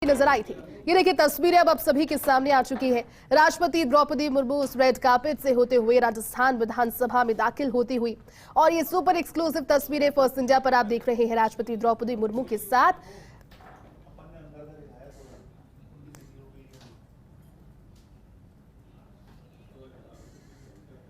नजर आई थी। ये देखिए तस्वीरें अब सभी के सामने आ चुकी है। राष्ट्रपति द्रौपदी मुर्मू उस रेड कार्पेट से होते हुए राजस्थान विधानसभा में दाखिल होती हुई और ये सुपर एक्सक्लूसिव तस्वीरें फर्स्ट इंडिया पर आप देख रहे हैं राष्ट्रपति द्रौपदी मुर्मू के साथ।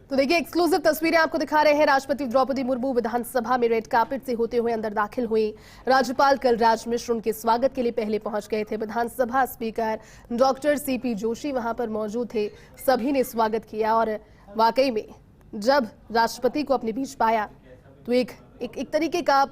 तो देखिए एक्सक्लूसिव तस्वीरें आपको दिखा रहे हैं। राष्ट्रपति द्रौपदी मुर्मू विधानसभा में रेड कार्पेट से होते हुए अंदर दाखिल हुई। राज्यपाल कलराज मिश्र उनके स्वागत के लिए पहले पहुंच गए थे। विधानसभा स्पीकर डॉक्टर सीपी जोशी वहां पर मौजूद थे। सभी ने स्वागत किया और वाकई में जब राष्ट्रपति को अपने बीच पाया तो एक तरीके का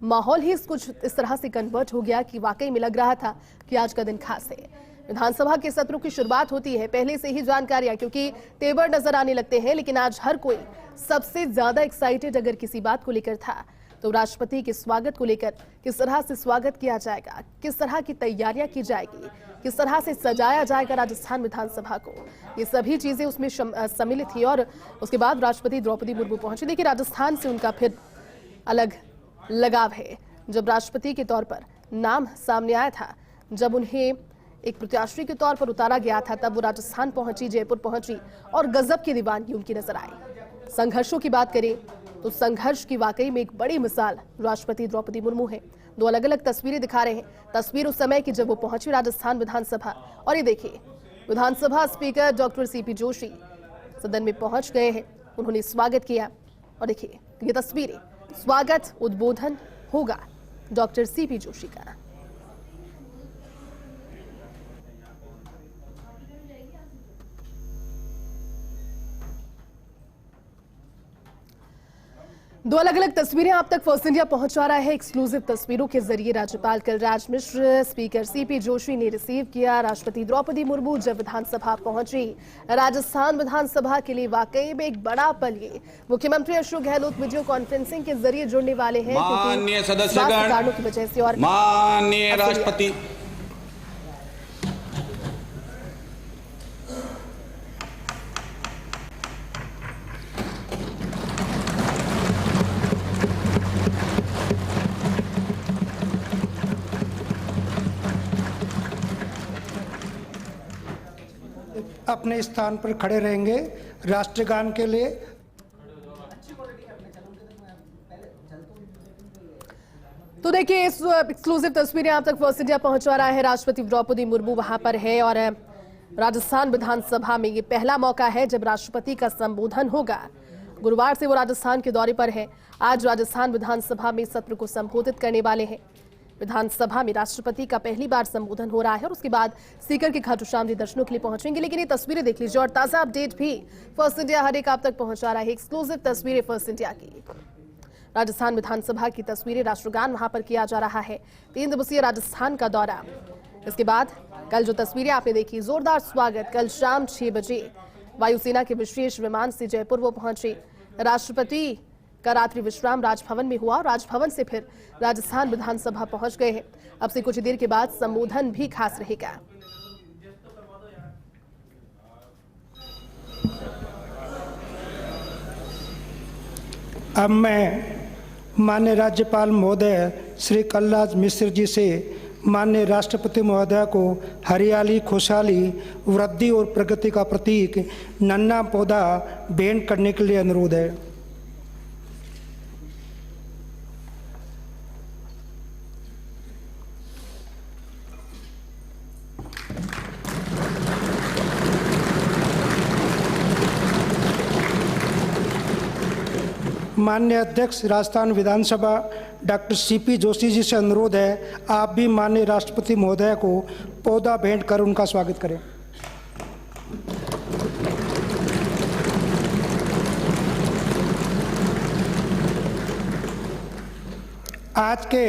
माहौल ही कुछ इस तरह से कन्वर्ट हो गया कि वाकई में लग रहा था कि आज का दिन खास है। विधानसभा के सत्रों की शुरुआत होती है, पहले से ही जानकारियां क्योंकि तेवर नजर आने लगते हैं, लेकिन आज हर कोई सबसे ज्यादा एक्साइटेड अगर किसी बात को लेकर था तो राष्ट्रपति के स्वागत को लेकर। किस तरह से स्वागत किया जाएगा, किस तरह की तैयारियां की जाएगी, किस तरह से सजाया जाएगा राजस्थान विधानसभा को, ये सभी चीजें उसमें सम्मिलित थी। और उसके बाद राष्ट्रपति द्रौपदी मुर्मू पहुंची। देखिए राजस्थान से उनका फिर अलग लगाव है। जब राष्ट्रपति के तौर पर नाम सामने आया था, जब उन्हें एक प्रत्याशी के तौर पर उतारा गया था, तब वो राजस्थान पहुंची, जयपुर पहुंची और गजब की दीवानगी उनकी नजर आई। संघर्षों की बात करें तो संघर्ष की वाकई में एक बड़ी मिसाल राष्ट्रपति द्रौपदी मुर्मू है। दो अलग अलग तस्वीरें दिखा रहे हैं। तस्वीर उस समय की जब वो पहुंची राजस्थान विधानसभा, और ये देखिए विधानसभा स्पीकर डॉक्टर सीपी जोशी सदन में पहुंच गए हैं, उन्होंने स्वागत किया। और देखिए ये तस्वीरें, स्वागत उद्बोधन होगा डॉक्टर सीपी जोशी का। दो अलग अलग तस्वीरें आप तक फर्स्ट इंडिया पहुंचा रहा है। एक्सक्लूसिव तस्वीरों के जरिए राज्यपाल कलराज मिश्र, स्पीकर सीपी जोशी ने रिसीव किया राष्ट्रपति द्रौपदी मुर्मू जब विधानसभा पहुंची। राजस्थान विधानसभा के लिए वाकई में एक बड़ा पल। ये मुख्यमंत्री अशोक गहलोत वीडियो कॉन्फ्रेंसिंग के जरिए जुड़ने वाले हैं माननीय सदस्यगण, कारणों की वजह से। और माननीय राष्ट्रपति, अपने स्थान पर खड़े रहेंगे राष्ट्रगान के लिए। तो देखिए इस एक्सक्लूसिव तस्वीरें आप तक फर्स्ट इंडिया पहुंचा रहा है। राष्ट्रपति द्रौपदी मुर्मू वहां पर है और राजस्थान विधानसभा में ये पहला मौका है जब राष्ट्रपति का संबोधन होगा। गुरुवार से वो राजस्थान के दौरे पर है। आज राजस्थान विधानसभा में सत्र को संबोधित करने वाले हैं। विधानसभा में राष्ट्रपति का पहली बार संबोधन हो रहा है और उसके बाद सीकर के खाटू श्याम जी दर्शनों के लिए पहुंचेंगे। लेकिन ये तस्वीरें देख लीजिए और ताजा अपडेट भी फर्स्ट इंडिया हर एक आप तक पहुंचा रहा है। एक्सक्लूसिव तस्वीरें फर्स्ट इंडिया की। राजस्थान विधानसभा की तस्वीरें, राष्ट्रगान वहां पर किया जा रहा है। 3 दिवसीय राजस्थान का दौरा। इसके बाद कल जो तस्वीरें आपने देखी, जोरदार स्वागत। कल शाम 6 बजे वायुसेना के विशेष विमान से जयपुर वो पहुंचे। राष्ट्रपति का रात्रि विश्राम राजभवन में हुआ और राजभवन से फिर राजस्थान विधानसभा पहुंच गए हैं। अब से कुछ देर के बाद संबोधन भी खास रहेगा। अब मैं माननीय राज्यपाल महोदय श्री कलराज मिश्र जी से माननीय राष्ट्रपति महोदय को हरियाली, खुशहाली, वृद्धि और प्रगति का प्रतीक नन्हा पौधा भेंट करने के लिए अनुरोध है। माननीय अध्यक्ष राजस्थान विधानसभा डॉक्टर सीपी जोशी जी से अनुरोध है, आप भी माननीय राष्ट्रपति महोदय को पौधा भेंट कर उनका स्वागत करें। आज के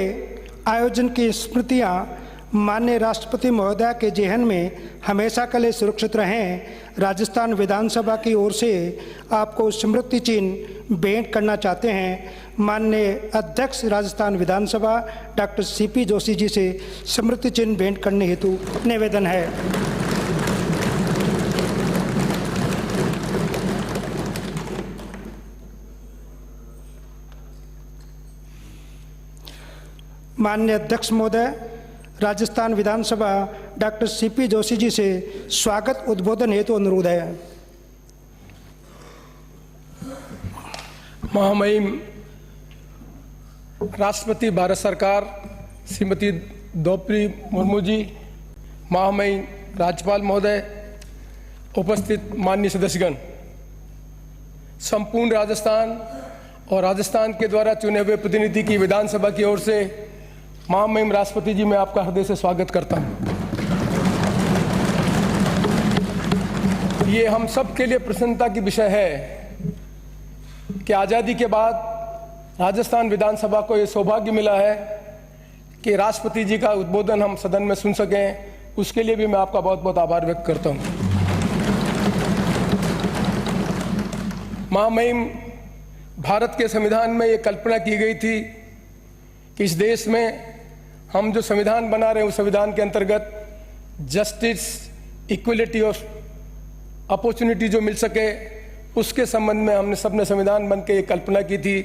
आयोजन की स्मृतियां माननीय राष्ट्रपति महोदय के जेहन में हमेशा के लिए सुरक्षित रहें। राजस्थान विधानसभा की ओर से आपको स्मृति चिन्ह भेंट करना चाहते हैं। माननीय अध्यक्ष राजस्थान विधानसभा डॉक्टर सीपी जोशी जी से स्मृति चिन्ह भेंट करने हेतु निवेदन है। माननीय अध्यक्ष महोदय, राजस्थान विधानसभा डॉक्टर सीपी जोशी जी से स्वागत उद्बोधन हेतु अनुरोध है। महामहिम राष्ट्रपति भारत सरकार श्रीमती द्रौपदी मुर्मू जी, महामहिम राज्यपाल महोदय, उपस्थित माननीय सदस्यगण, संपूर्ण राजस्थान और राजस्थान के द्वारा चुने हुए प्रतिनिधि की विधानसभा की ओर से महामहिम राष्ट्रपति जी, मैं आपका हृदय से स्वागत करता हूं। ये हम सब के लिए प्रसन्नता की विषय है कि आज़ादी के बाद राजस्थान विधानसभा को ये सौभाग्य मिला है कि राष्ट्रपति जी का उद्बोधन हम सदन में सुन सकें। उसके लिए भी मैं आपका बहुत बहुत आभार व्यक्त करता हूं। महामहिम, भारत के संविधान में ये कल्पना की गई थी कि इस देश में हम जो संविधान बना रहे हैं उस संविधान के अंतर्गत जस्टिस, इक्वलिटी ऑफ अपॉर्चुनिटी जो मिल सके, उसके संबंध में हमने सबने संविधान बन के ये कल्पना की थी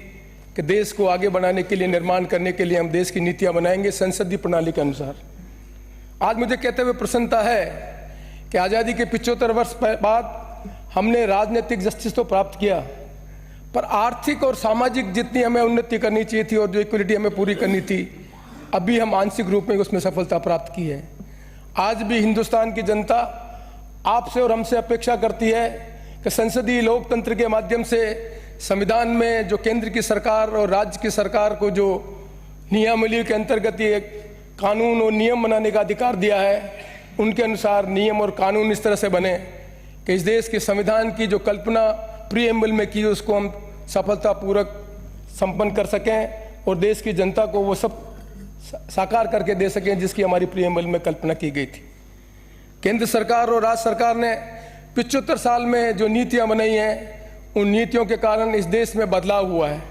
कि देश को आगे बढ़ाने के लिए, निर्माण करने के लिए हम देश की नीतियां बनाएंगे संसदीय प्रणाली के अनुसार। आज मुझे कहते हुए प्रसन्नता है कि आज़ादी के 75 वर्ष बाद हमने राजनीतिक जस्टिस तो प्राप्त किया, पर आर्थिक और सामाजिक जितनी हमें उन्नति करनी चाहिए थी और जो इक्वलिटी हमें पूरी करनी थी, अभी हम आंशिक रूप में उसमें सफलता प्राप्त की है। आज भी हिंदुस्तान की जनता आपसे और हमसे अपेक्षा करती है कि संसदीय लोकतंत्र के माध्यम से संविधान में जो केंद्र की सरकार और राज्य की सरकार को जो नियमावली के अंतर्गत ये कानून और नियम बनाने का अधिकार दिया है, उनके अनुसार नियम और कानून इस तरह से बने कि इस देश के संविधान की जो कल्पना प्रीएम्बल में की उसको हम सफलतापूर्वक संपन्न कर सकें और देश की जनता को वो सब साकार करके दे सकें जिसकी हमारी प्रीएम्बल में कल्पना की गई थी। केंद्र सरकार और राज्य सरकार ने 75 साल में जो नीतियां बनाई हैं, उन नीतियों के कारण इस देश में बदलाव हुआ है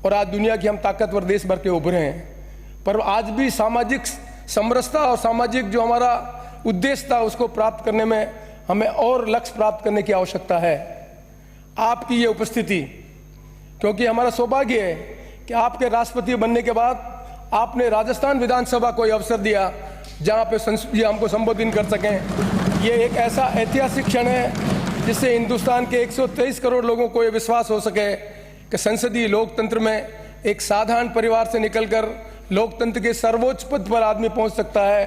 और आज दुनिया की हम ताकतवर देश भर के उभरे हैं। पर आज भी सामाजिक समरसता और सामाजिक जो हमारा उद्देश्य था उसको प्राप्त करने में हमें और लक्ष्य प्राप्त करने की आवश्यकता है। आपकी ये उपस्थिति, क्योंकि हमारा सौभाग्य है कि आपके राष्ट्रपति बनने के बाद आपने राजस्थान विधानसभा को यह अवसर दिया जहाँ पे संसद जी हमको संबोधित कर सकें। ये एक ऐसा ऐतिहासिक क्षण है जिससे हिंदुस्तान के 123 करोड़ लोगों को ये विश्वास हो सके कि संसदीय लोकतंत्र में एक साधारण परिवार से निकलकर लोकतंत्र के सर्वोच्च पद पर आदमी पहुंच सकता है।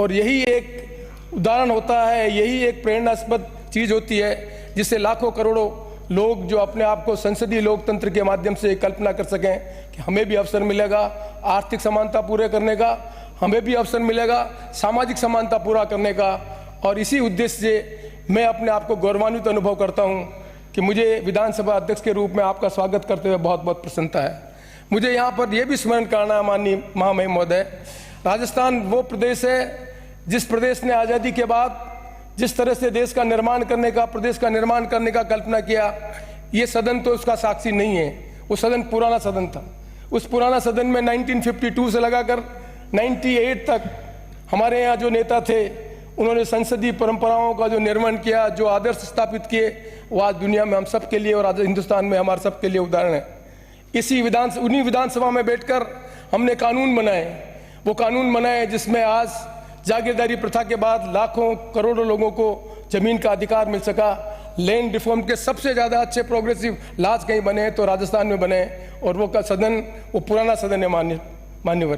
और यही एक उदाहरण होता है, यही एक प्रेरणास्पद चीज़ होती है जिससे लाखों करोड़ों लोग जो अपने आप को संसदीय लोकतंत्र के माध्यम से कल्पना कर सकें कि हमें भी अवसर मिलेगा आर्थिक समानता पूरे करने का, हमें भी अवसर मिलेगा सामाजिक समानता पूरा करने का। और इसी उद्देश्य से मैं अपने आप को गौरवान्वित अनुभव करता हूं कि मुझे विधानसभा अध्यक्ष के रूप में आपका स्वागत करते हुए बहुत बहुत प्रसन्नता है। मुझे यहाँ पर यह भी स्मरण करना है माननीय महामहिम महोदय, राजस्थान वो प्रदेश है जिस प्रदेश ने आज़ादी के बाद जिस तरह से देश का निर्माण करने का, प्रदेश का निर्माण करने का कल्पना किया, ये सदन तो उसका साक्षी नहीं है। वो सदन पुराना सदन था। उस पुराना सदन में 1952 से लगाकर 98 तक हमारे यहाँ जो नेता थे उन्होंने संसदीय परंपराओं का जो निर्माण किया, जो आदर्श स्थापित किए, वो आज दुनिया में हम सब के लिए और आज हिंदुस्तान में हमारे सब के लिए उदाहरण है। उन्हीं विधानसभा में बैठकर हमने कानून बनाए, वो कानून बनाए जिसमें आज जागीरदारी प्रथा के बाद लाखों करोड़ों लोगों को जमीन का अधिकार मिल सका। लैंड रिफॉर्म के सबसे ज़्यादा अच्छे प्रोग्रेसिव लॉज कहीं बने तो राजस्थान में बने, और वो का सदन वो पुराना सदन है मान्यवर।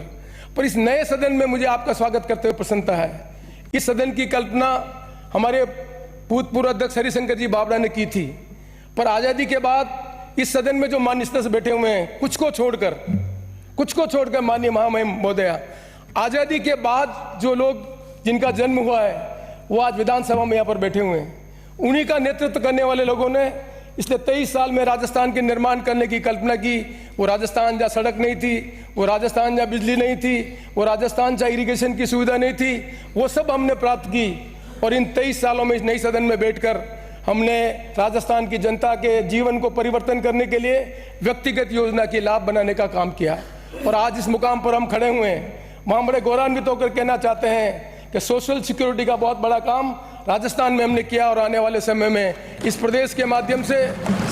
पर इस नए सदन में मुझे आपका स्वागत करते हुए प्रसन्नता है। इस सदन की कल्पना हमारे भूतपूर्व अध्यक्ष हरिशंकर जी बाबरा ने की थी, पर आज़ादी के बाद इस सदन में जो मान्यता से बैठे हुए हैं, कुछ को छोड़कर माननीय महामहिम महोदया, आज़ादी के बाद जो लोग जिनका जन्म हुआ है वो आज विधानसभा में यहाँ पर बैठे हुए हैं। उन्हीं का नेतृत्व करने वाले लोगों ने पिछले 23 साल में राजस्थान के निर्माण करने की कल्पना की। वो राजस्थान जहाँ सड़क नहीं थी, वो राजस्थान जहाँ बिजली नहीं थी, वो राजस्थान जहाँ इरिगेशन की सुविधा नहीं थी, वो सब हमने प्राप्त की। और इन 23 सालों में इस नई सदन में बैठकर हमने राजस्थान की जनता के जीवन को परिवर्तन करने के लिए व्यक्तिगत योजना की लाभ बनाने का काम किया। और आज इस मुकाम पर हम खड़े हुए हैं, वहाँ बड़े गौरवान्वित होकर कहना चाहते हैं कि सोशल सिक्योरिटी का बहुत बड़ा काम राजस्थान में हमने किया और आने वाले समय में इस प्रदेश के माध्यम से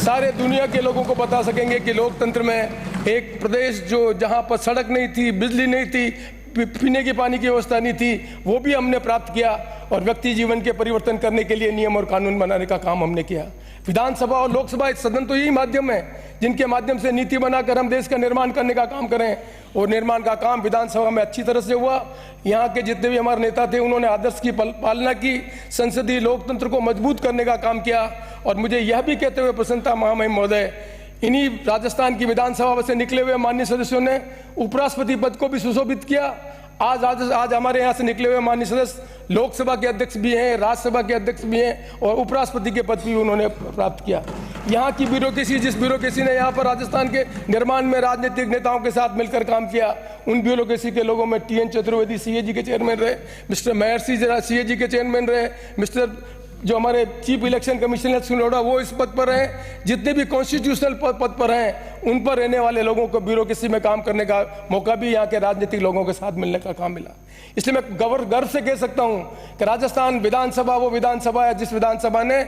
सारे दुनिया के लोगों को बता सकेंगे कि लोकतंत्र में एक प्रदेश जो जहाँ पर सड़क नहीं थी, बिजली नहीं थी, पीने के पानी की व्यवस्था नहीं थी, वो भी हमने प्राप्त किया और व्यक्ति जीवन के परिवर्तन करने के लिए नियम और कानून बनाने का काम हमने किया। विधानसभा और लोकसभा सदन तो यही माध्यम है जिनके माध्यम से नीति बनाकर हम देश का निर्माण करने का काम करें, और निर्माण का काम विधानसभा में अच्छी तरह से हुआ। यहाँ के जितने भी हमारे नेता थे उन्होंने आदर्श की पालना की, संसदीय लोकतंत्र को मजबूत करने का काम किया। और मुझे यह भी कहते हुए प्रसन्नता महामहिम महोदय, इन्हीं राजस्थान की विधानसभा से निकले हुए माननीय सदस्यों ने उपराष्ट्रपति पद को भी सुशोभित किया। आज हमारे यहाँ से निकले हुए माननीय सदस्य लोकसभा के अध्यक्ष भी हैं, राज्यसभा के अध्यक्ष भी हैं और उपराष्ट्रपति के पद भी उन्होंने प्राप्त किया। यहाँ की ब्यूरोक्रेसी, जिस ब्यूरोक्रेसी ने यहाँ पर राजस्थान के निर्माण में राजनीतिक नेताओं के साथ मिलकर काम किया, उन ब्यूरोक्रेसी के लोगों में टी एन चतुर्वेदी सीएजी के चेयरमैन रहे, मिस्टर महर्षि सीएजी के चेयरमैन रहे, मिस्टर जो हमारे चीफ इलेक्शन कमिश्नर सुनोड़ा वो इस पद पर हैं, जितने भी कॉन्स्टिट्यूशनल पद पर हैं उन पर रहने वाले लोगों को ब्यूरोक्रेसी में काम करने का मौका भी यहाँ के राजनीतिक लोगों के साथ मिलने का काम मिला। इसलिए मैं गर्व से कह सकता हूँ कि राजस्थान विधानसभा वो विधानसभा है जिस विधानसभा ने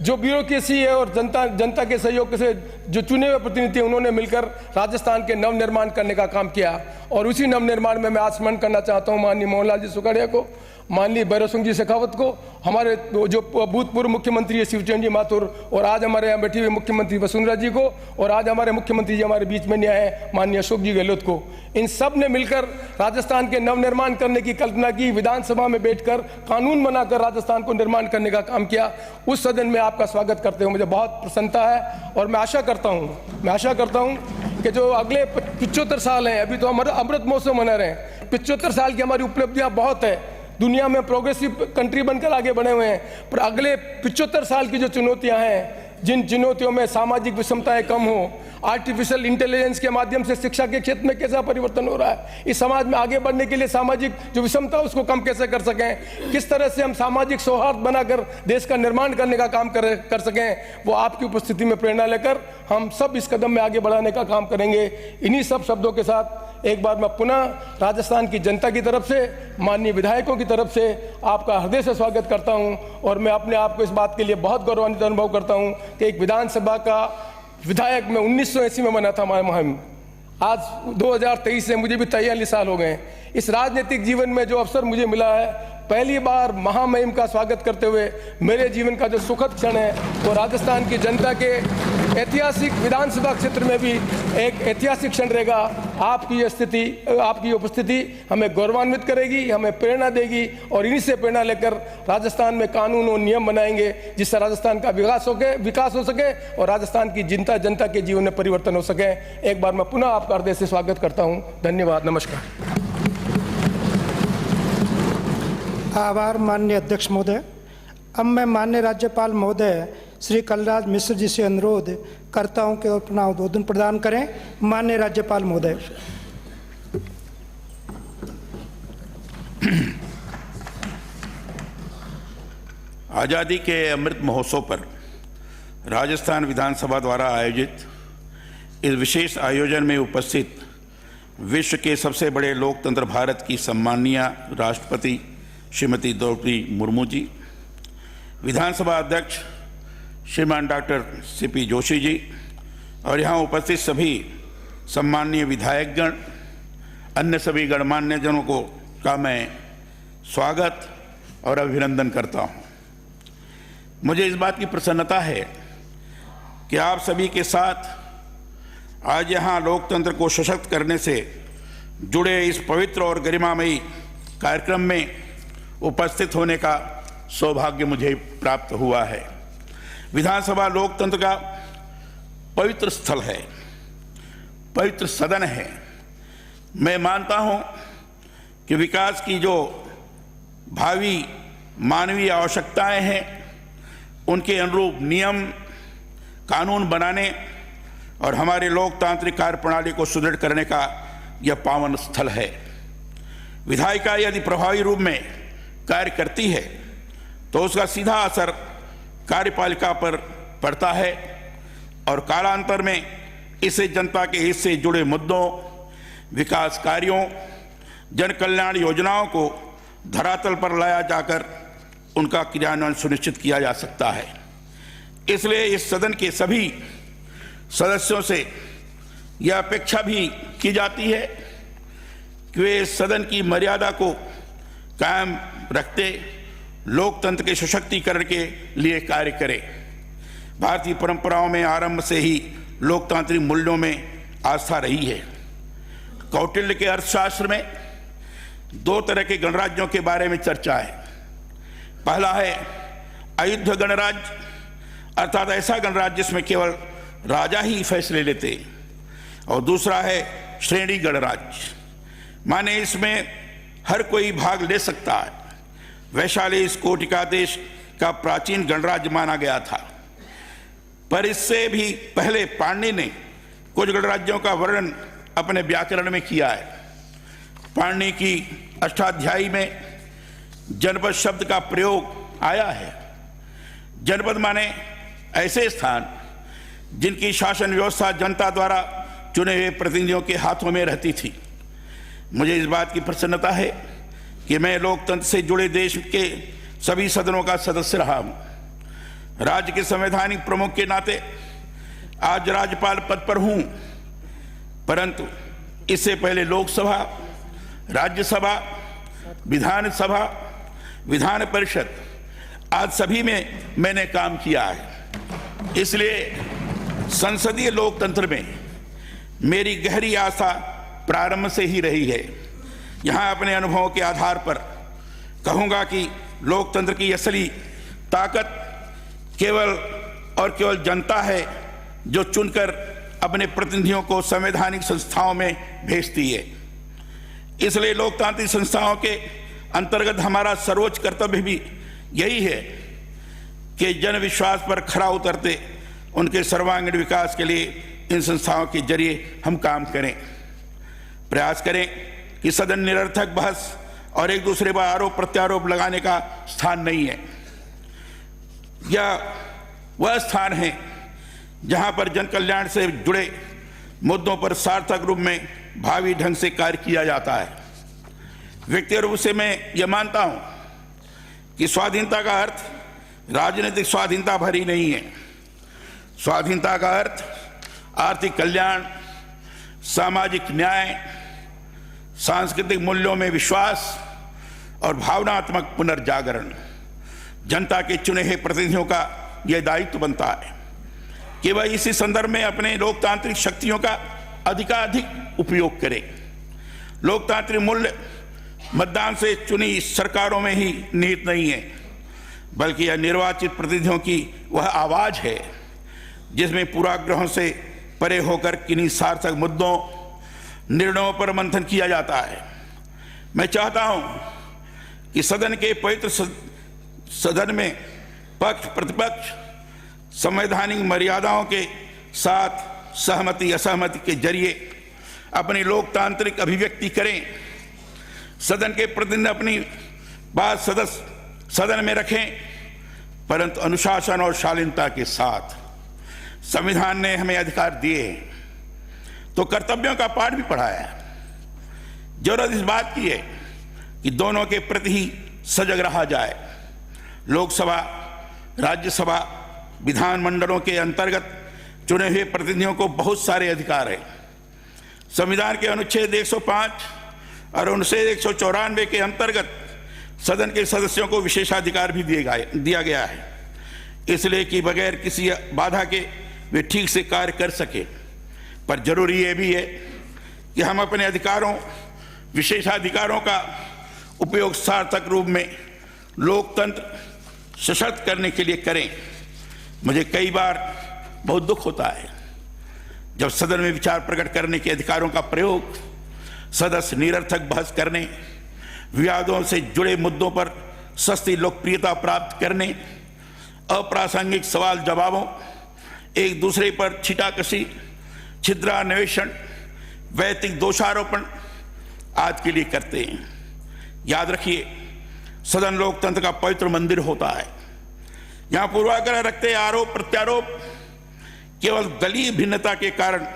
जो ब्यूरोक्रेसी है और जनता के सहयोग से जो चुने हुए प्रतिनिधि उन्होंने मिलकर राजस्थान के नवनिर्माण करने का काम किया। और उसी नवनिर्माण में मैं आज स्मरण करना चाहता हूँ माननीय मोहनलाल जी सुखाड़िया को, माननीय भैरव सिंह जी शेखावत को, हमारे जो भूतपूर्व मुख्यमंत्री है शिवचंद्र जी माथुर, और आज हमारे यहाँ बैठे हुए मुख्यमंत्री वसुंधरा जी को, और आज हमारे मुख्यमंत्री जी हमारे बीच में नहीं आए माननीय अशोक जी गहलोत को। इन सब ने मिलकर राजस्थान के नवनिर्माण करने की कल्पना की, विधानसभा में बैठकर कानून बनाकर राजस्थान को निर्माण करने का काम किया। उस सदन में आपका स्वागत करते हुए मुझे बहुत प्रसन्नता है और मैं आशा करता हूँ कि जो अगले 75 साल हैं, अभी तो हमारा अमृत महोत्सव मना रहे हैं, 75 साल की हमारी उपलब्धियां बहुत है, दुनिया में प्रोग्रेसिव कंट्री बनकर आगे बढ़े हुए हैं, पर अगले 75 साल की जो चुनौतियां हैं, जिन चुनौतियों में सामाजिक विषमताएं कम हो, आर्टिफिशियल इंटेलिजेंस के माध्यम से शिक्षा के क्षेत्र में कैसा परिवर्तन हो रहा है, इस समाज में आगे बढ़ने के लिए सामाजिक जो विषमता उसको कम कैसे कर सकें, किस तरह से हम सामाजिक सौहार्द बनाकर देश का निर्माण करने का काम कर सकें, वो आपकी उपस्थिति में प्रेरणा लेकर हम सब इस कदम में आगे बढ़ाने का काम करेंगे। इन्हीं सब शब्दों के साथ एक बार मैं पुनः राजस्थान की जनता की तरफ से, माननीय विधायकों की तरफ से आपका हृदय से स्वागत करता हूं। और मैं अपने आप को इस बात के लिए बहुत गौरवान्वित अनुभव करता हूं कि एक विधानसभा का विधायक मैं 1980 में बना था महामहिम, आज 2023 से मुझे भी 43 साल हो गए। इस राजनीतिक जीवन में जो अवसर मुझे मिला है, पहली बार महामहिम का स्वागत करते हुए मेरे जीवन का जो सुखद क्षण है वो राजस्थान की जनता के ऐतिहासिक विधानसभा क्षेत्र में भी एक ऐतिहासिक क्षण रहेगा। आपकी ये स्थिति, आपकी उपस्थिति हमें गौरवान्वित करेगी, हमें प्रेरणा देगी और इन्हीं से प्रेरणा लेकर राजस्थान में कानून और नियम बनाएंगे जिससे राजस्थान का विकास हो सके और राजस्थान की जनता के जीवन में परिवर्तन हो सके। एक बार मैं पुनः आपका हृदय से स्वागत करता हूँ। धन्यवाद, नमस्कार। आभार माननीय अध्यक्ष महोदय। अब मैं माननीय राज्यपाल महोदय श्री कलराज मिश्र जी से अनुरोध करता हूं कि अपना उद्बोधन प्रदान करें। माननीय राज्यपाल महोदय। आज़ादी के अमृत महोत्सव पर राजस्थान विधानसभा द्वारा आयोजित इस विशेष आयोजन में उपस्थित विश्व के सबसे बड़े लोकतंत्र भारत की सम्माननीय राष्ट्रपति श्रीमती द्रौपदी मुर्मू जी, विधानसभा अध्यक्ष श्रीमान डॉक्टर सीपी जोशी जी और यहाँ उपस्थित सभी सम्माननीय विधायकगण, अन्य सभी गणमान्य जनों को का मैं स्वागत और अभिनंदन करता हूँ। मुझे इस बात की प्रसन्नता है कि आप सभी के साथ आज यहाँ लोकतंत्र को सशक्त करने से जुड़े इस पवित्र और गरिमामयी कार्यक्रम में उपस्थित होने का सौभाग्य मुझे प्राप्त हुआ है। विधानसभा लोकतंत्र का पवित्र स्थल है, पवित्र सदन है। मैं मानता हूं कि विकास की जो भावी मानवीय आवश्यकताएं हैं उनके अनुरूप नियम कानून बनाने और हमारे लोकतांत्रिक कार्य प्रणाली को सुदृढ़ करने का यह पावन स्थल है। विधायिका यदि प्रभावी रूप में कार्य करती है तो उसका सीधा असर कार्यपालिका पर पड़ता है और कालांतर में इससे जनता के हित से जुड़े मुद्दों, विकास कार्यों, जन कल्याण योजनाओं को धरातल पर लाया जाकर उनका क्रियान्वयन सुनिश्चित किया जा सकता है। इसलिए इस सदन के सभी सदस्यों से यह अपेक्षा भी की जाती है कि वे सदन की मर्यादा को कायम रखते लोकतंत्र के सशक्तिकरण के लिए कार्य करें। भारतीय परंपराओं में आरंभ से ही लोकतांत्रिक मूल्यों में आस्था रही है। कौटिल्य के अर्थशास्त्र में दो तरह के गणराज्यों के बारे में चर्चा है। पहला है अयुद्ध गणराज्य, अर्थात ऐसा गणराज्य जिसमें केवल राजा ही फैसले लेते, और दूसरा है श्रेणी गणराज्य, माने इसमें हर कोई भाग ले सकता है। वैशाली इस कोटिका देश का प्राचीन गणराज्य माना गया था, पर इससे भी पहले पाणिनि ने कुछ गणराज्यों का वर्णन अपने व्याकरण में किया है। पाणिनि की अष्टाध्यायी में जनपद शब्द का प्रयोग आया है। जनपद माने ऐसे स्थान जिनकी शासन व्यवस्था जनता द्वारा चुने हुए प्रतिनिधियों के हाथों में रहती थी। मुझे इस बात की प्रसन्नता है कि मैं लोकतंत्र से जुड़े देश के सभी सदनों का सदस्य रहा हूं। राज्य के संवैधानिक प्रमुख के नाते आज राज्यपाल पद पर हूं, परंतु इससे पहले लोकसभा, राज्यसभा, विधानसभा, विधान परिषद आज सभी में मैंने काम किया है। इसलिए संसदीय लोकतंत्र में मेरी गहरी आस्था प्रारंभ से ही रही है। यहाँ अपने अनुभवों के आधार पर कहूँगा कि लोकतंत्र की असली ताकत केवल और केवल जनता है, जो चुनकर अपने प्रतिनिधियों को संवैधानिक संस्थाओं में भेजती है। इसलिए लोकतांत्रिक संस्थाओं के अंतर्गत हमारा सर्वोच्च कर्तव्य भी यही है कि जन विश्वास पर खरा उतरते उनके सर्वांगीण विकास के लिए इन संस्थाओं के जरिए हम काम करें। प्रयास करें कि सदन निरर्थक बहस और एक दूसरे पर आरोप प्रत्यारोप लगाने का स्थान नहीं है। यह वह स्थान है जहां पर जन कल्याण से जुड़े मुद्दों पर सार्थक रूप में भावी ढंग से कार्य किया जाता है। व्यक्तिगत रूप से मैं यह मानता हूं कि स्वाधीनता का अर्थ राजनीतिक स्वाधीनता भरी नहीं है। स्वाधीनता का अर्थ आर्थिक कल्याण, सामाजिक न्याय, सांस्कृतिक मूल्यों में विश्वास और भावनात्मक पुनर्जागरण। जनता के चुने हुए प्रतिनिधियों का यह दायित्व बनता है कि वह इसी संदर्भ में अपने लोकतांत्रिक शक्तियों का अधिकाधिक उपयोग करें। लोकतांत्रिक मूल्य मतदान से चुनी सरकारों में ही निहित नहीं है, बल्कि यह निर्वाचित प्रतिनिधियों की वह आवाज है जिसमें पूर्वाग्रहों से परे होकर किन्हीं सार्थक मुद्दों, निर्णयों पर मंथन किया जाता है। मैं चाहता हूं कि सदन के पवित्र सदन में पक्ष प्रतिपक्ष संवैधानिक मर्यादाओं के साथ सहमति असहमति के जरिए अपनी लोकतांत्रिक अभिव्यक्ति करें। सदन के प्रतिनिधि अपनी बात सदन में रखें, परंतु अनुशासन और शालीनता के साथ। संविधान ने हमें अधिकार दिए हैं तो कर्तव्यों का पाठ भी पढ़ाया है। जरूरत इस बात की है कि दोनों के प्रति ही सजग रहा जाए। लोकसभा, राज्यसभा, विधानमंडलों के अंतर्गत चुने हुए प्रतिनिधियों को बहुत सारे अधिकार हैं। संविधान के अनुच्छेद 105 और अनुच्छेद 194 के अंतर्गत सदन के सदस्यों को विशेषाधिकार भी दिया गया है, इसलिए कि बगैर किसी बाधा के वे ठीक से कार्य कर सके। पर जरूरी ये भी है कि हम अपने अधिकारों, विशेषाधिकारों का उपयोग सार्थक रूप में लोकतंत्र सशक्त करने के लिए करें। मुझे कई बार बहुत दुख होता है जब सदन में विचार प्रकट करने के अधिकारों का प्रयोग सदस्य निरर्थक बहस करने, विवादों से जुड़े मुद्दों पर सस्ती लोकप्रियता प्राप्त करने, अप्रासंगिक सवाल जवाबों, एक दूसरे पर छिटाकशी, छिद्रान्वेषण, वैयक्तिक दोषारोपण आज के लिए करते हैं। याद रखिए, सदन लोकतंत्र का पवित्र मंदिर होता है। यहां पूर्वाग्रह रखते आरोप प्रत्यारोप केवल दलीय भिन्नता के कारण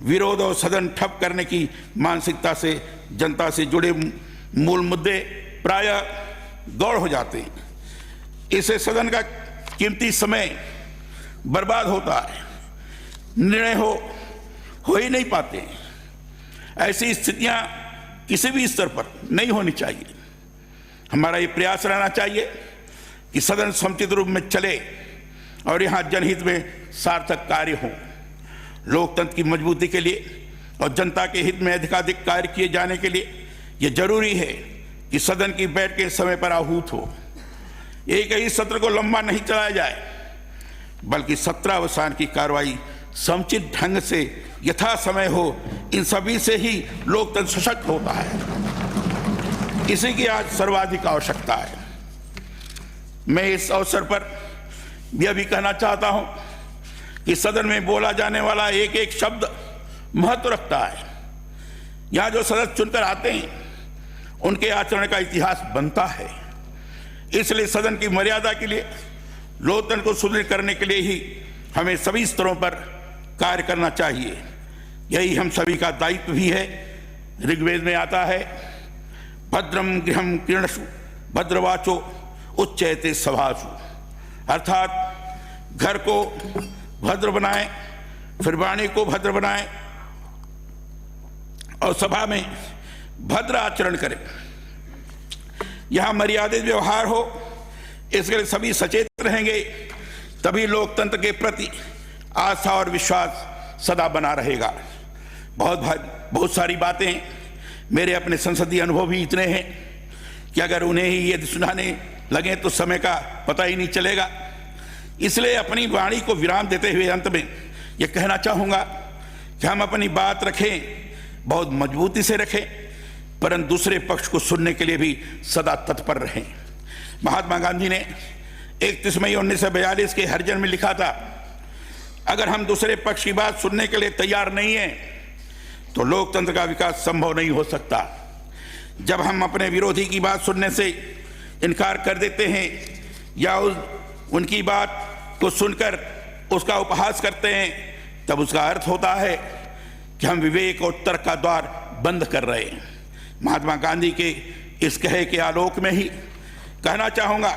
विरोध और सदन ठप करने की मानसिकता से जनता से जुड़े मूल मुद्दे प्रायः गौड़ हो जाते हैं। इससे सदन का कीमती समय बर्बाद होता है, निर्णय हो ही नहीं पाते। ऐसी स्थितियां किसी भी स्तर पर नहीं होनी चाहिए। हमारा ये प्रयास रहना चाहिए कि सदन समुचित रूप में चले और यहाँ जनहित में सार्थक कार्य हों। लोकतंत्र की मजबूती के लिए और जनता के हित में अधिकाधिक कार्य किए जाने के लिए ये जरूरी है कि सदन की बैठकें समय पर आहूत हो। एक ही सत्र को लंबा नहीं चलाया जाए, बल्कि सत्रावसान की कार्रवाई समुचित ढंग से यथा समय हो। इन सभी से ही लोकतंत्र सशक्त होता है। इसी की आज सर्वाधिक आवश्यकता है। मैं इस अवसर पर यह भी कहना चाहता हूं कि सदन में बोला जाने वाला एक एक शब्द महत्व रखता है। यहाँ जो सदस्य चुनकर आते हैं उनके आचरण का इतिहास बनता है। इसलिए सदन की मर्यादा के लिए, लोकतंत्र को सुदृढ़ करने के लिए ही हमें सभी स्तरों पर कार्य करना चाहिए। यही हम सभी का दायित्व भी है। ऋग्वेद में आता है, भद्रम गृहम कृणसु भद्रवाचो उच्चैते सभासु, अर्थात घर को भद्र बनाएं, फिर वाणी को भद्र बनाएं और सभा में भद्र आचरण करें। यहां मर्यादित व्यवहार हो, इसके लिए सभी सचेत रहेंगे, तभी लोकतंत्र के प्रति आस्था और विश्वास सदा बना रहेगा। बहुत सारी बातें, मेरे अपने संसदीय अनुभव भी इतने हैं कि अगर उन्हें ही ये सुनाने लगे तो समय का पता ही नहीं चलेगा। इसलिए अपनी वाणी को विराम देते हुए अंत में ये कहना चाहूँगा कि हम अपनी बात रखें, बहुत मजबूती से रखें, परंतु दूसरे पक्ष को सुनने के लिए भी सदा तत्पर रहें। महात्मा गांधी ने 31 मई 1942 के हरिजन में लिखा था, अगर हम दूसरे पक्ष की बात सुनने के लिए तैयार नहीं हैं तो लोकतंत्र का विकास संभव नहीं हो सकता। जब हम अपने विरोधी की बात सुनने से इनकार कर देते हैं या उनकी बात को सुनकर उसका उपहास करते हैं, तब उसका अर्थ होता है कि हम विवेक और तर्क का द्वार बंद कर रहे हैं। महात्मा गांधी के इस कहे के आलोक में ही कहना चाहूँगा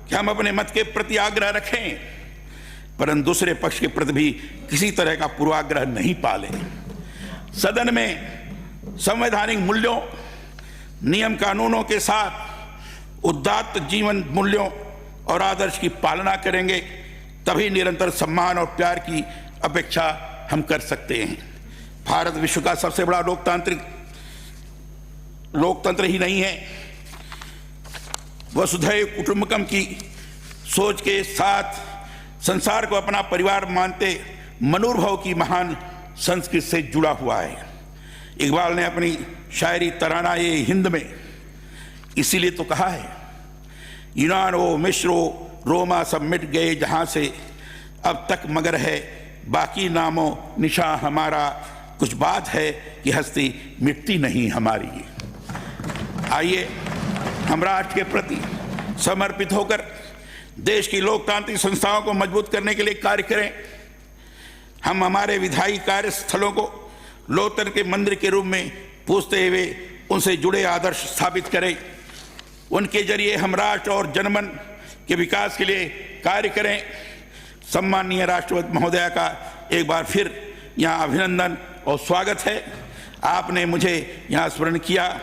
कि हम अपने मत के प्रति आग्रह रखें, परंतु दूसरे पक्ष के प्रति भी किसी तरह का पूर्वाग्रह नहीं पालें। सदन में संवैधानिक मूल्यों, नियम कानूनों के साथ उदात्त जीवन मूल्यों और आदर्श की पालना करेंगे, तभी निरंतर सम्मान और प्यार की अपेक्षा हम कर सकते हैं। भारत विश्व का सबसे बड़ा लोकतंत्र ही नहीं है, वसुधैव कुटुंबकम की सोच के साथ संसार को अपना परिवार मानते मनुर्भव की महान संस्कृति से जुड़ा हुआ है। इकबाल ने अपनी शायरी तराना ये हिंद में इसीलिए तो कहा है, यूनानो मिश्रो रोमा सब मिट गए जहां से, अब तक मगर है बाकी नामों निशा हमारा, कुछ बात है कि हस्ती मिटती नहीं हमारी। आइए हम राष्ट्र के प्रति समर्पित होकर देश की लोकतांत्रिक संस्थाओं को मजबूत करने के लिए कार्य करें। हम हमारे विधायी कार्य स्थलों को लोकतंत्र के मंदिर के रूप में पूजते हुए उनसे जुड़े आदर्श स्थापित करें। उनके जरिए हम राष्ट्र और जनमन के विकास के लिए कार्य करें। सम्माननीय राष्ट्रपति महोदया का एक बार फिर यहाँ अभिनंदन और स्वागत है। आपने मुझे यहाँ स्मरण किया,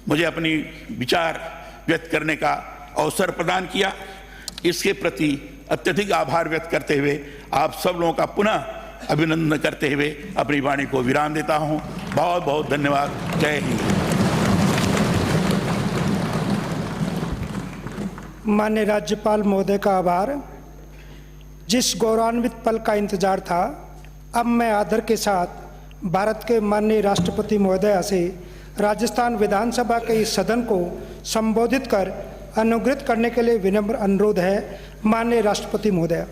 मुझे अपनी विचार व्यक्त करने का अवसर प्रदान किया। इसके प्रति अत्यधिक आभार व्यक्त करते हुए आप सब लोगों का पुनः अभिनंदन करते हुए अपनी वाणी को विराम देता हूँ। बहुत बहुत धन्यवाद। जय हिंद। माननीय राज्यपाल महोदय का आभार। जिस गौरवान्वित पल का इंतजार था, अब मैं आदर के साथ भारत के माननीय राष्ट्रपति महोदया से राजस्थान विधानसभा के इस सदन को संबोधित कर अनुग्रहित करने के लिए विनम्र अनुरोध है। माननीय राष्ट्रपति महोदया।